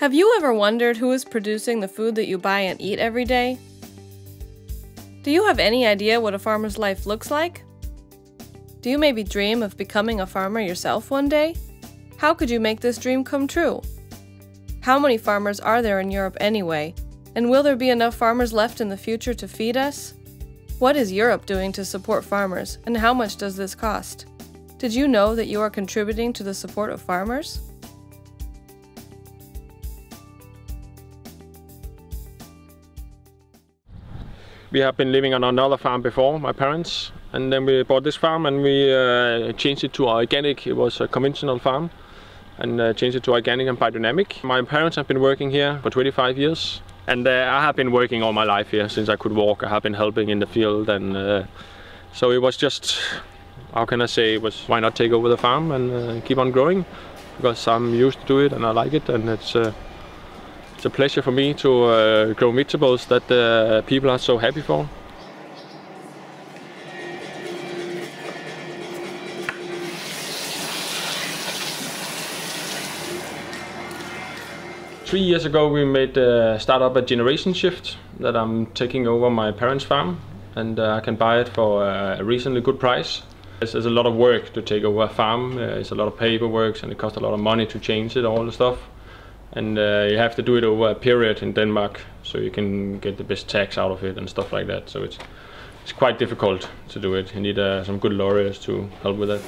Have you ever wondered who is producing the food that you buy and eat every day? Do you have any idea what a farmer's life looks like? Do you maybe dream of becoming a farmer yourself one day? How could you make this dream come true? How many farmers are there in Europe anyway? And will there be enough farmers left in the future to feed us? What is Europe doing to support farmers, and how much does this cost? Did you know that you are contributing to the support of farmers? We have been living on another farm before, my parents, and then we bought this farm and we changed it to organic. It was a conventional farm and changed it to organic and biodynamic. My parents have been working here for 25 years and I have been working all my life here since I could walk. I have been helping in the field and so it was just, how can I say, why not take over the farm and keep on growing, because I'm used to do it and I like it, and it's a pleasure for me to grow vegetables that people are so happy for. Three years ago we made start up a generation shift that I'm taking over my parents' farm, and I can buy it for a reasonably good price. There's a lot of work to take over a farm. It's a lot of paperwork and it costs a lot of money to change it, all the stuff. And you have to do it over a period in Denmark so you can get the best tax out of it and stuff like that. So it's quite difficult to do it. You need some good lawyers to help with that.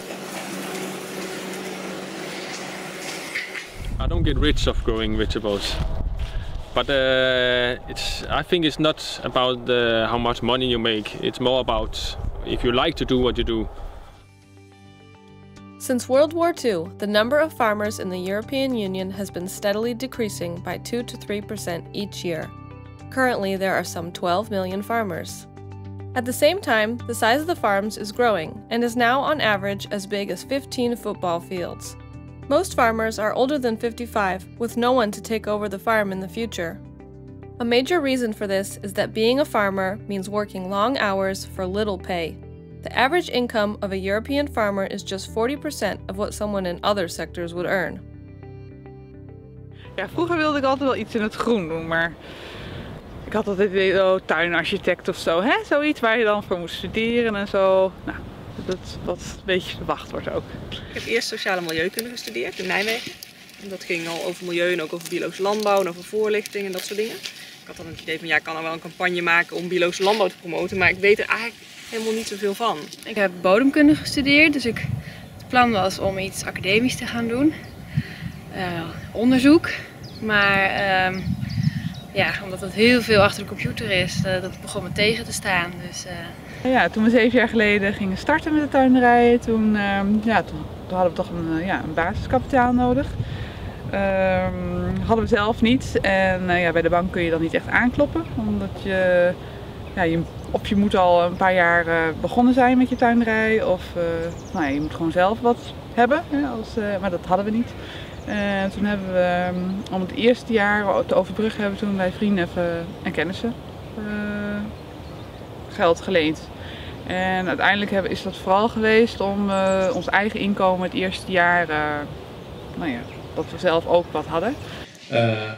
I don't get rich of growing vegetables, but I think it's not about how much money you make. It's more about if you like to do what you do. Since World War II, the number of farmers in the European Union has been steadily decreasing by 2 to 3% each year. Currently, there are some 12 million farmers. At the same time, the size of the farms is growing and is now on average as big as 15 football fields. Most farmers are older than 55, with no one to take over the farm in the future. A major reason for this is that being a farmer means working long hours for little pay. The average income of a European farmer is just 40% of what someone in other sectors would earn. Ja, vroeger wilde ik altijd wel iets in het groen doen, maar ik had altijd tuinarchitect of zo, hè? Zoiets waar je dan voor moest studeren en zo. Nou, dat een beetje verwacht wordt ook. Ik heb eerst sociale milieukunde gestudeerd in Nijmegen. En dat ging al over milieu en ook over biologische landbouw en over voorlichting en dat soort dingen. Ik had dan het idee van ja, ik kan er wel een campagne maken om biologische landbouw te promoten, maar ik weet er eigenlijk helemaal niet zoveel van. Ik heb bodemkunde gestudeerd, dus het plan was om iets academisch te gaan doen. Onderzoek, maar ja, omdat het heel veel achter de computer is, dat begon me tegen te staan. Dus, Ja, toen we 7 jaar geleden gingen starten met de tuinderij, toen hadden we toch een basiskapitaal nodig. Hadden we zelf niet en bij de bank kun je dan niet echt aankloppen, omdat je moet al een paar jaar begonnen zijn met je tuinderij of je moet gewoon zelf wat hebben, maar dat hadden we niet. Toen hebben we, om het eerste jaar te overbruggen, hebben we toen bij vrienden en kennissen geld geleend. En uiteindelijk is dat vooral geweest om ons eigen inkomen het eerste jaar, dat we zelf ook wat hadden.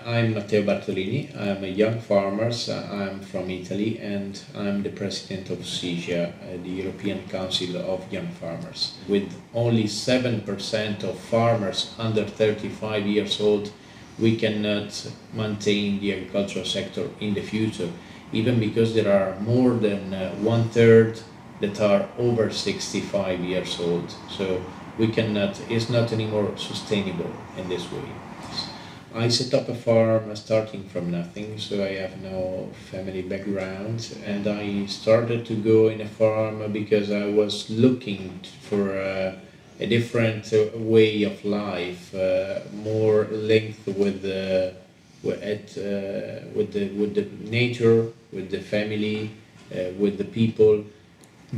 I'm Matteo Bartolini. I'm a young farmer. I'm from Italy and I'm the president of CIGIA, the European Council of Young Farmers. With only 7% of farmers under 35 years old, we cannot maintain the agricultural sector in the future, even because there are more than 1/3 that are over 65 years old. So it's not anymore sustainable in this way. I set up a farm starting from nothing, so I have no family background, and I started to go in a farm because I was looking for a different way of life, more linked with the nature, with the family, with the people.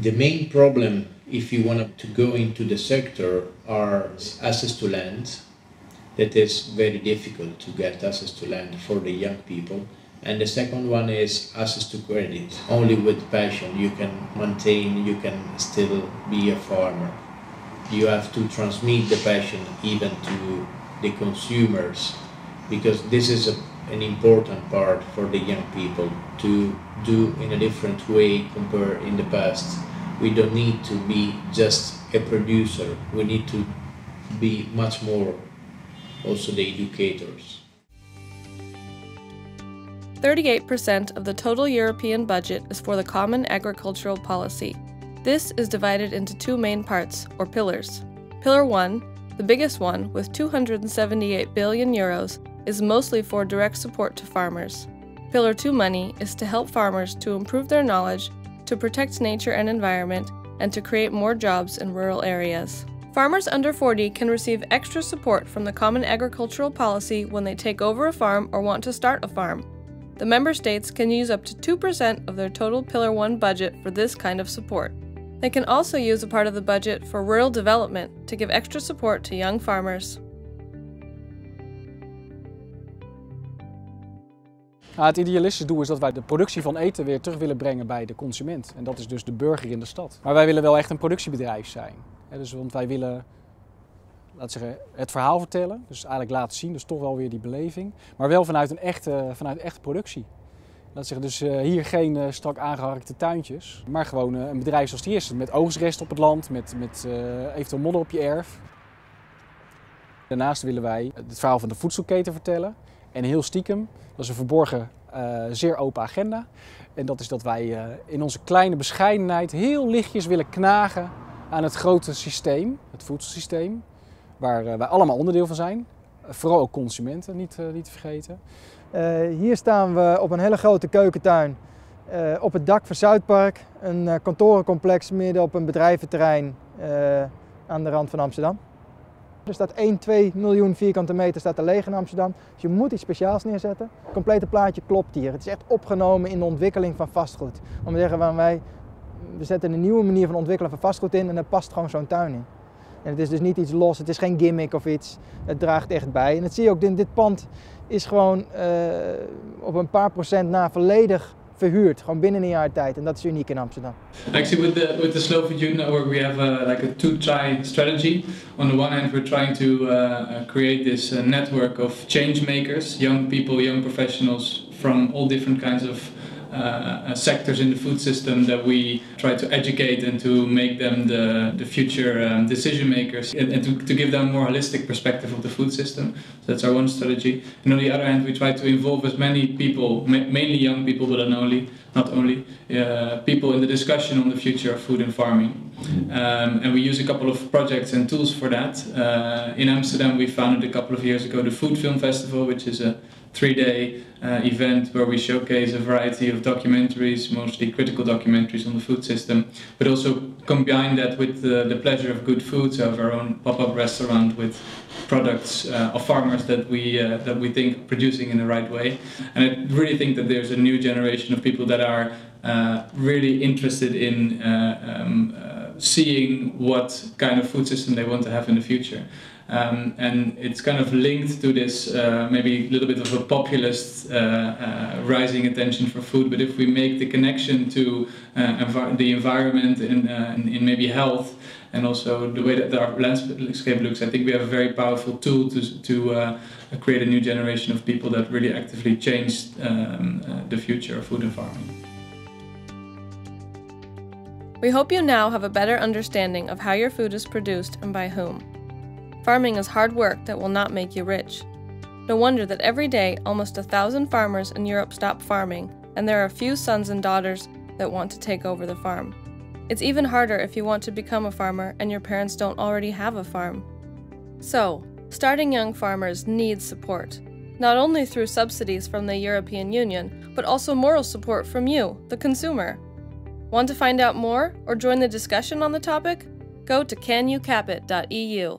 The main problem, if you want to go into the sector, are access to land. It is very difficult to get access to land for the young people. And the second one is access to credit. Only with passion you can still be a farmer. You have to transmit the passion even to the consumers. because this is an important part for the young people to do in a different way compared in the past. We don't need to be just a producer, we need to be much more also the educators. 38% of the total European budget is for the Common Agricultural Policy. This is divided into two main parts, or pillars. Pillar 1, the biggest one, with 278 billion euros, is mostly for direct support to farmers. Pillar 2 money is to help farmers to improve their knowledge, to protect nature and environment, and to create more jobs in rural areas. Farmers under 40 can receive extra support from the Common Agricultural Policy when they take over a farm or want to start a farm. The member states can use up to 2% of their total Pillar 1 budget for this kind of support. They can also use a part of the budget for rural development to give extra support to young farmers. Het idealistische doel is dat wij de productie van eten weer terug willen brengen bij de consument. En dat is dus de burger in de stad. Maar wij willen wel echt een productiebedrijf zijn. Want wij willen het verhaal vertellen, dus eigenlijk laten zien, dus toch wel weer die beleving. Maar wel vanuit een echte productie. Dus hier geen strak aangeharkte tuintjes, maar gewoon een bedrijf zoals die is. Met oogstresten op het land, met eventueel modder op je erf. Daarnaast willen wij het verhaal van de voedselketen vertellen. En heel stiekem, dat is een verborgen, zeer open agenda. En dat is dat wij in onze kleine bescheidenheid heel lichtjes willen knagen aan het grote systeem, het voedselsysteem, waar wij allemaal onderdeel van zijn. Vooral ook consumenten, niet te vergeten. Hier staan we op een hele grote keukentuin op het dak van Zuidpark. Een kantorencomplex midden op een bedrijventerrein aan de rand van Amsterdam. Er staat 2 miljoen vierkante meter staat er leeg in Amsterdam. Dus je moet iets speciaals neerzetten. Het complete plaatje klopt hier. Het is echt opgenomen in de ontwikkeling van vastgoed. Om te zeggen, we zetten een nieuwe manier van ontwikkelen van vastgoed in en daar past gewoon zo'n tuin in. En het is dus niet iets los, het is geen gimmick of iets. Het draagt echt bij. En dat zie je ook, dit pand is gewoon op een paar procent na volledig verhuurd, gewoon binnen een jaar tijd. En dat is uniek in Amsterdam. Actually, with the Slow Food Youth Network, we have like a two-try strategy. On the one hand, we're trying to create this network of change makers, young people, young professionals from all different kinds of sectors in the food system that we try to educate and to make them the future decision makers and to give them a more holistic perspective of the food system. So that's our one strategy. And on the other hand, we try to involve as many people, mainly young people, but not only people in the discussion on the future of food and farming. And we use a couple of projects and tools for that. In Amsterdam, we founded a couple of years ago the Food Film Festival, which is a 3-day event where we showcase a variety of documentaries, mostly critical documentaries on the food system, but also combine that with the pleasure of good food, so have our own pop-up restaurant with products of farmers that we think are producing in the right way. And I really think that there's a new generation of people that are really interested in seeing what kind of food system they want to have in the future. And it's kind of linked to this maybe a little bit of a populist rising attention for food, but if we make the connection to the environment in maybe health and also the way that our landscape looks, I think we have a very powerful tool to create a new generation of people that really actively change the future of food and farming. We hope you now have a better understanding of how your food is produced and by whom. Farming is hard work that will not make you rich. No wonder that every day almost 1,000 farmers in Europe stop farming, and there are a few sons and daughters that want to take over the farm. It's even harder if you want to become a farmer and your parents don't already have a farm. So, starting young farmers needs support, not only through subsidies from the European Union, but also moral support from you, the consumer. Want to find out more or join the discussion on the topic? Go to canyoukapit.eu.